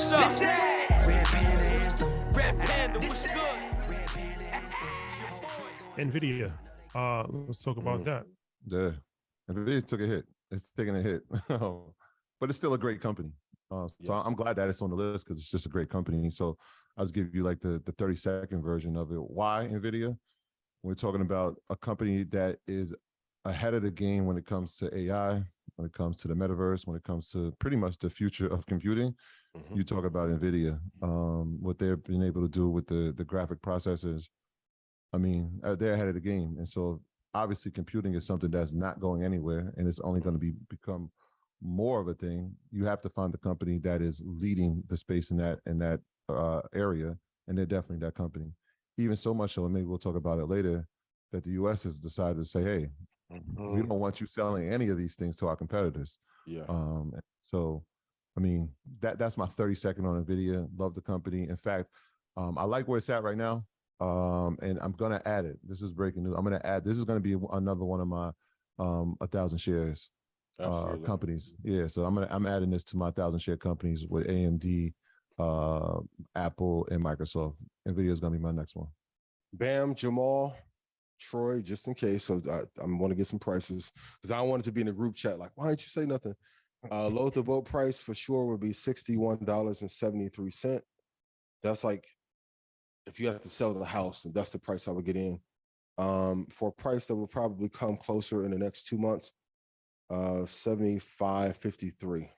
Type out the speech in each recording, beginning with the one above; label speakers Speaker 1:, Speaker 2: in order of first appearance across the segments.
Speaker 1: what's up? Red Panda Anthem. Red Panda, what's good?
Speaker 2: NVIDIA. Let's talk about that.
Speaker 3: Yeah, NVIDIA took a hit. It's taking a hit, but it's still a great company. So I'm glad that it's on the list because it's just a great company. So I'll just give you like the 30-second version of it. Why NVIDIA? We're talking about a company that is ahead of the game when it comes to AI, when it comes to the metaverse, when it comes to pretty much the future of computing. You talk about NVIDIA, what they've been able to do with the graphic processors. I mean, they're ahead of the game. And so obviously computing is something that's not going anywhere, and it's only going to become more of a thing. You have to find the company that is leading the space in that area, and they're definitely that company. Even so much so, and maybe we'll talk about it later, that the U.S. has decided to say, hey, we don't want you selling any of these things to our competitors.
Speaker 4: Yeah.
Speaker 3: So, I mean, that's my 30-second on NVIDIA. Love the company. In fact, I like where it's at right now. And I'm going to add it. This is breaking news. I'm going to add, this is going to be another one of my 1,000 shares companies. Yeah. So I'm adding this to my 1,000 share companies with AMD, Apple, and Microsoft. NVIDIA is going to be my next one.
Speaker 4: Bam, Jamal, Troy, just in case. So I'm going to get some prices because I wanted to be in a group chat. Like, why didn't you say nothing? Lowest the vote price for sure would be $61.73. That's like, if you have to sell the house, and that's the price I would get in. For a price that will probably come closer in the next 2 months, $75.53.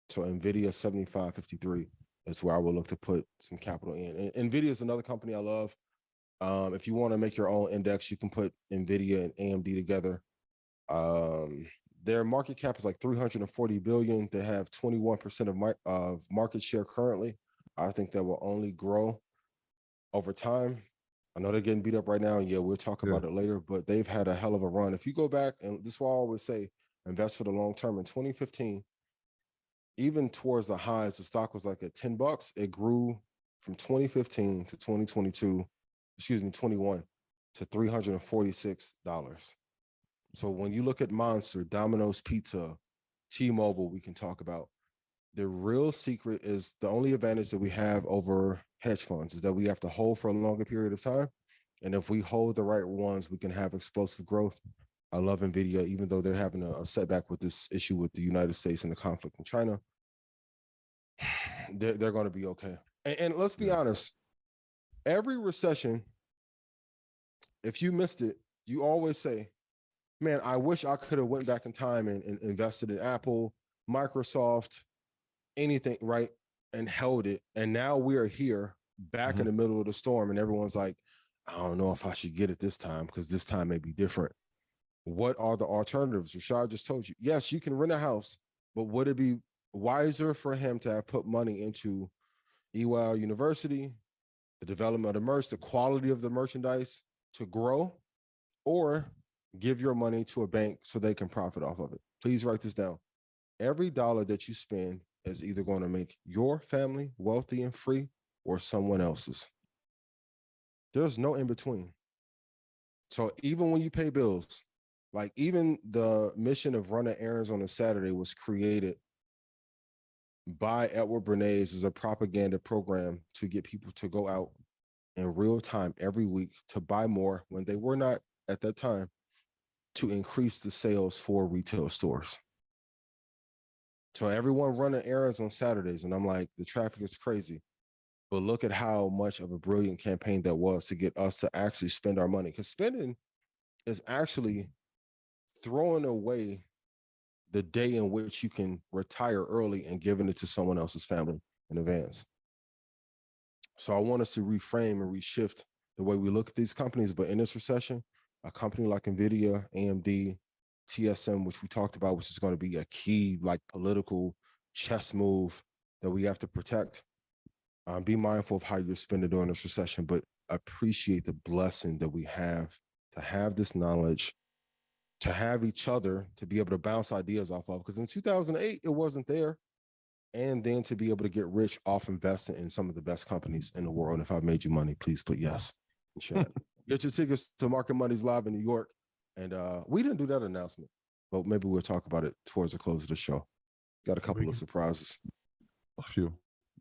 Speaker 4: So NVIDIA $75.53 is where I will look to put some capital in. And NVIDIA is another company I love. If you want to make your own index, you can put NVIDIA and AMD together. Their market cap is like $340 billion. They have 21% of market share currently. I think that will only grow over time. I know they're getting beat up right now, and yeah, we'll talk about it later, but they've had a hell of a run. If you go back, and this is what I always say, invest for the long term. In 2015, even towards the highs, the stock was like at $10. It grew from 2015 to 2022, 21 to $346. So when you look at Monster, Domino's Pizza, T-Mobile, we can talk about. The real secret is the only advantage that we have over hedge funds is that we have to hold for a longer period of time. And if we hold the right ones, we can have explosive growth. I love NVIDIA, even though they're having a setback with this issue with the United States and the conflict in China. They're going to be okay. And let's be honest, every recession, if you missed it, you always say, man, I wish I could have went back in time and invested in Apple, Microsoft, anything, right? And held it. And now we are here back in the middle of the storm, and everyone's like, I don't know if I should get it this time because this time may be different. What are the alternatives? Rashad just told you. Yes, you can rent a house, but would it be wiser for him to have put money into EYL University, the development of the merch, the quality of the merchandise to grow, or give your money to a bank so they can profit off of it? Please write this down. Every dollar that you spend is either going to make your family wealthy and free or someone else's. There's no in between. So even when you pay bills, like even the mission of running errands on a Saturday was created by Edward Bernays as a propaganda program to get people to go out in real time every week to buy more when they were not at that time, to increase the sales for retail stores. So everyone running errands on Saturdays, and I'm like, the traffic is crazy. But look at how much of a brilliant campaign that was to get us to actually spend our money. Because spending is actually throwing away the day in which you can retire early and giving it to someone else's family in advance. So I want us to reframe and reshift the way we look at these companies. But in this recession, a company like NVIDIA, AMD, TSM, which we talked about, which is going to be a key like political chess move that we have to protect. Be mindful of how you're spending during this recession, but appreciate the blessing that we have to have this knowledge, to have each other, to be able to bounce ideas off of. Because in 2008, it wasn't there. And then to be able to get rich off investing in some of the best companies in the world. And if I've made you money, please put yes. Sure. Get your tickets to Market Money's live in New York. And we didn't do that announcement, but maybe we'll talk about it towards the close of the show. Got a couple of surprises.
Speaker 3: A few.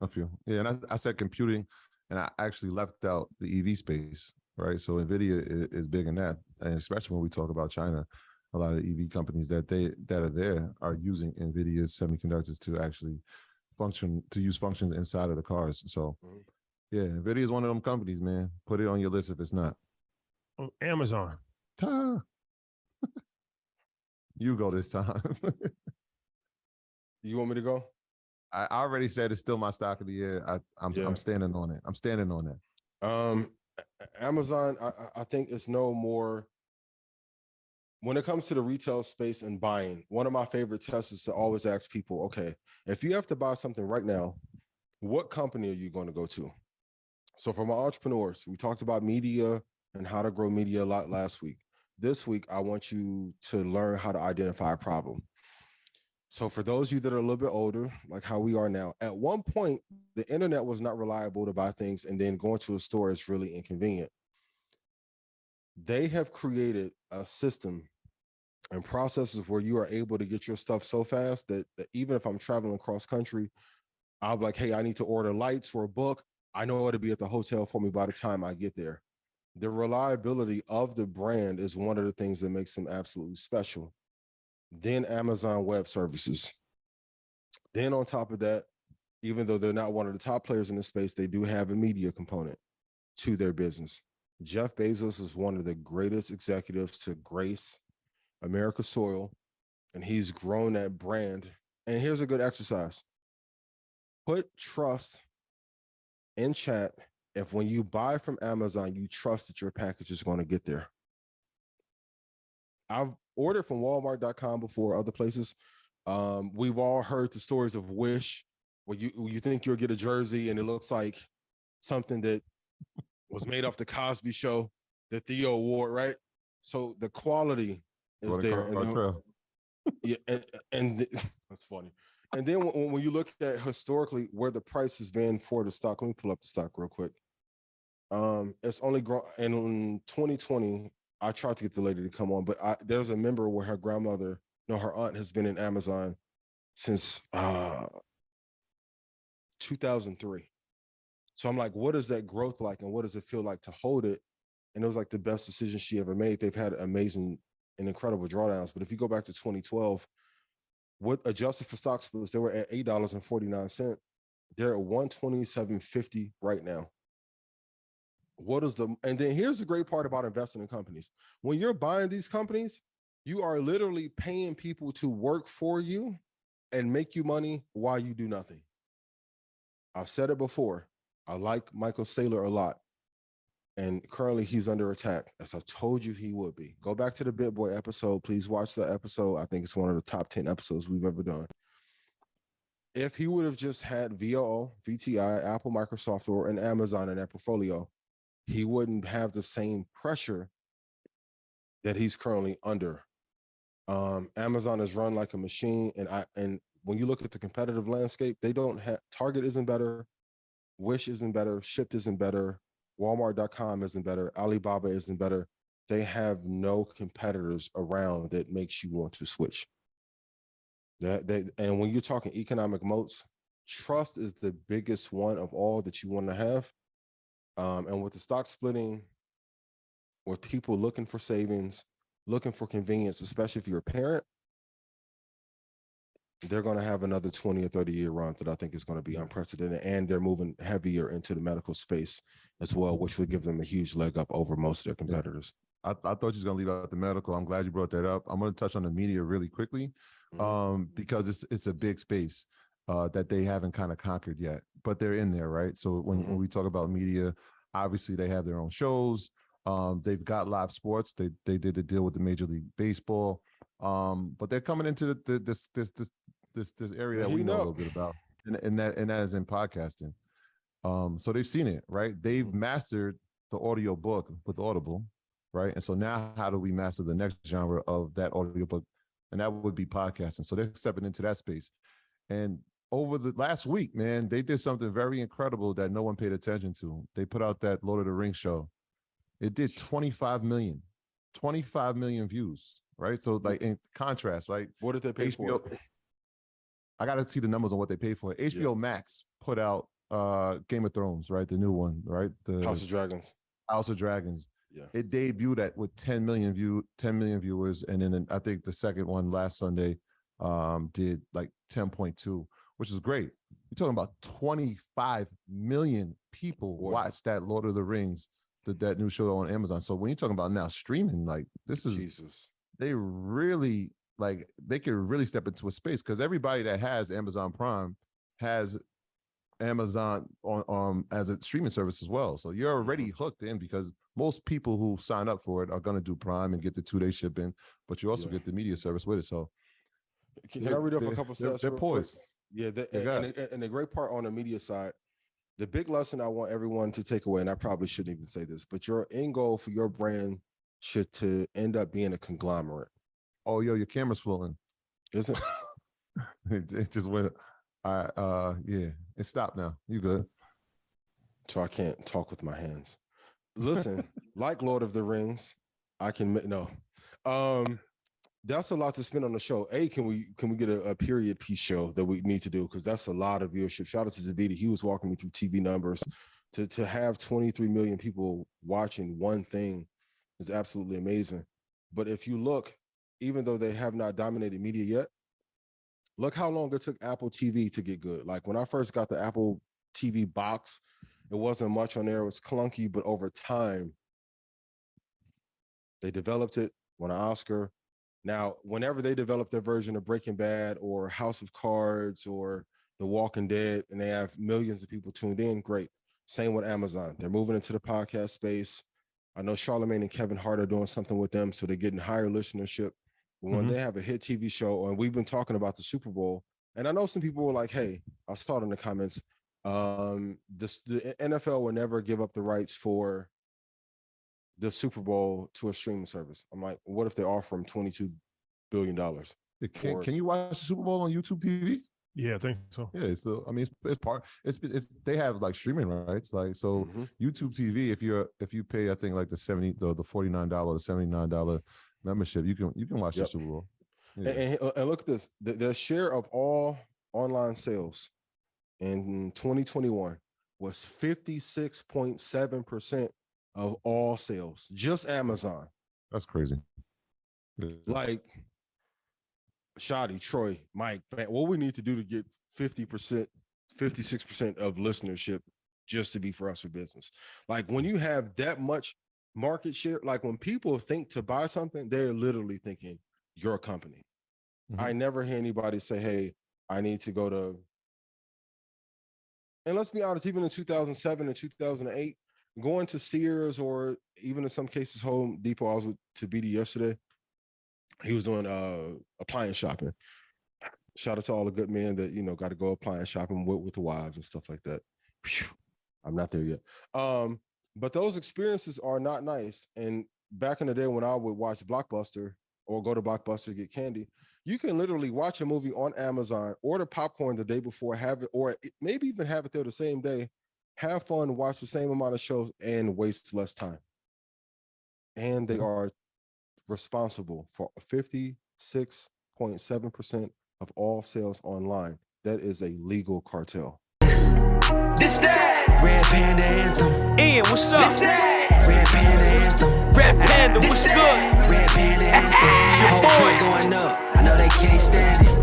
Speaker 3: A few. Yeah, and I said computing, and I actually left out the EV space, right? So NVIDIA is big in that, and especially when we talk about China, a lot of EV companies that are there are using NVIDIA's semiconductors to actually use functions inside of the cars. So yeah, NVIDIA is one of them companies, man. Put it on your list if it's not.
Speaker 2: Oh, Amazon.
Speaker 3: Ta. You go this time.
Speaker 4: You want me to go?
Speaker 3: I already said it's still my stock of the year. I'm standing on it. I'm standing on that.
Speaker 4: Amazon, I think it's no more. When it comes to the retail space and buying, one of my favorite tests is to always ask people, okay, if you have to buy something right now, what company are you going to go to? So for my entrepreneurs, we talked about media and how to grow media a lot last week. This week, I want you to learn how to identify a problem. So for those of you that are a little bit older, like how we are now, at one point, the internet was not reliable to buy things, and then going to a store is really inconvenient. They have created a system and processes where you are able to get your stuff so fast that even if I'm traveling cross country, I'm like, hey, I need to order lights for a book. I know it'll be at the hotel for me by the time I get there. The reliability of the brand is one of the things that makes them absolutely special. Then Amazon Web Services. Then on top of that, even though they're not one of the top players in the space, they do have a media component to their business. Jeff Bezos is one of the greatest executives to grace America's soil, and he's grown that brand. And here's a good exercise. Put trust in chat if when you buy from Amazon, you trust that your package is going to get there. I've ordered from Walmart.com before, other places. We've all heard the stories of Wish, where you think you'll get a jersey and it looks like something that was made off the Cosby Show that Theo wore, right? So the quality is there. Yeah, and that's funny. And then when you look at historically where the price has been for the stock, let me pull up the stock real quick. It's only grown. And in 2020, I tried to get the lady to come on, but there's a member where her grandmother, no, her aunt has been in Amazon since 2003. So I'm like, what is that growth like, and what does it feel like to hold it? And it was like the best decision she ever made. They've had amazing and incredible drawdowns. But if you go back to 2012, what adjusted for stock splits, they were at $8.49. They're at $127.50 right now. And then here's the great part about investing in companies. When you're buying these companies, you are literally paying people to work for you and make you money while you do nothing. I've said it before. I like Michael Saylor a lot. And currently he's under attack, as I told you he would be. Go back to the Bit Boy episode. Please watch the episode. I think it's one of the top 10 episodes we've ever done. If he would have just had VOO, VTI, Apple, Microsoft, or an Amazon in that portfolio, he wouldn't have the same pressure that he's currently under. Amazon is run like a machine. And when you look at the competitive landscape, they don't have, Target isn't better. Wish isn't better. Shipt isn't better. Walmart.com isn't better. Alibaba isn't better. They have no competitors around that makes you want to switch. And when you're talking economic moats, trust is the biggest one of all that you want to have. And with the stock splitting, with people looking for savings, looking for convenience, especially if you're a parent, they're going to have another 20 or 30-year run that I think is going to be unprecedented. And they're moving heavier into the medical space as well, which would give them a huge leg up over most of their competitors.
Speaker 3: I thought you was going to leave out the medical. I'm glad you brought that up. I'm going to touch on the media really quickly because it's a big space that they haven't kind of conquered yet, but they're in there, right? So when we talk about media, obviously they have their own shows. They've got live sports. They did the deal with the Major League Baseball, but they're coming into this area that we know a little bit about, and that is in podcasting. So they've seen it, right? They've mastered the audio book with Audible, right? And so now how do we master the next genre of that audio book? And that would be podcasting. So they're stepping into that space. And over the last week, man, they did something very incredible that no one paid attention to. They put out that Lord of the Rings show. It did 25 million views, right? So like in contrast, right?
Speaker 4: What did they pay for?
Speaker 3: I got to see the numbers on what they paid for it. HBO Max put out Game of Thrones, right? The new one, right? The
Speaker 4: House of Dragons.
Speaker 3: House of Dragons.
Speaker 4: Yeah.
Speaker 3: It debuted with 10 million viewers, and then I think the second one last Sunday did like 10.2, which is great. You're talking about 25 million people watch that Lord of the Rings, that new show on Amazon. So when you're talking about now streaming, like this is
Speaker 4: Jesus.
Speaker 3: They really they could really step into a space, because everybody that has Amazon Prime has Amazon on as a streaming service as well. So you're already hooked in, because most people who sign up for it are going to do Prime and get the 2-day shipping, but you also get the media service with it. So
Speaker 4: can I read off a couple stats?
Speaker 3: They're poised.
Speaker 4: Yeah, and the great part on the media side, the big lesson I want everyone to take away, and I probably shouldn't even say this, but your end goal for your brand should to end up being a conglomerate.
Speaker 3: Oh, yo, your camera's flowing.
Speaker 4: Isn't
Speaker 3: it just went. Yeah, it stopped now. You good?
Speaker 4: So I can't talk with my hands. Listen, like Lord of the Rings, I can no. That's a lot to spend on the show. Can we get a period piece show that we need to do, because that's a lot of viewership. Shout out to Zabidi. He was walking me through TV numbers. To have 23 million people watching one thing is absolutely amazing. But if you look, even though they have not dominated media yet, look how long it took Apple TV to get good. Like when I first got the Apple TV box, it wasn't much on there. It was clunky, but over time, they developed it, won an Oscar. Now, whenever they develop their version of Breaking Bad or House of Cards or The Walking Dead, and they have millions of people tuned in, great. Same with Amazon. They're moving into the podcast space. I know Charlamagne and Kevin Hart are doing something with them, so they're getting higher listenership. But when they have a hit TV show, and we've been talking about the Super Bowl, and I know some people were like, hey, I saw it in the comments, the NFL will never give up the rights for the Super Bowl to a streaming service. I'm like, what if they offer them $22 billion?
Speaker 3: Can you watch the Super Bowl on YouTube TV?
Speaker 2: Yeah, I think so.
Speaker 3: Yeah, so I mean, it's they have like streaming rights, like so. YouTube TV, if you pay, I think like the $49 or $79 membership, you can watch the Super Bowl. Yeah.
Speaker 4: And look at this: the share of all online sales in 2021 was 56.7% of all sales, just Amazon.
Speaker 3: That's crazy.
Speaker 4: Like, Shadi, Troy, Mike, man, what we need to do to get 50%, 56% of listenership just to be for us for business. Like when you have that much market share, like when people think to buy something, they're literally thinking your company. I never hear anybody say, hey, I need to go to, and let's be honest, even in 2007 and 2008, going to Sears or even in some cases Home Depot, I was with Tabidi yesterday. He was doing appliance shopping. Shout out to all the good men that, got to go appliance shopping with the wives and stuff like that. Whew, I'm not there yet. But those experiences are not nice. And back in the day when I would watch Blockbuster or go to Blockbuster to get candy, you can literally watch a movie on Amazon, order popcorn the day before, have it, or maybe even have it there the same day, have fun, watch the same amount of shows, and waste less time. And they are responsible for 56.7% of all sales online. That is a legal cartel.
Speaker 1: This that Red Panda Anthem. Ian, what's up? This that Red Panda Anthem. Red Panda, what's good? Red Panda Anthem. Whole foot going up. I know they can't stand it.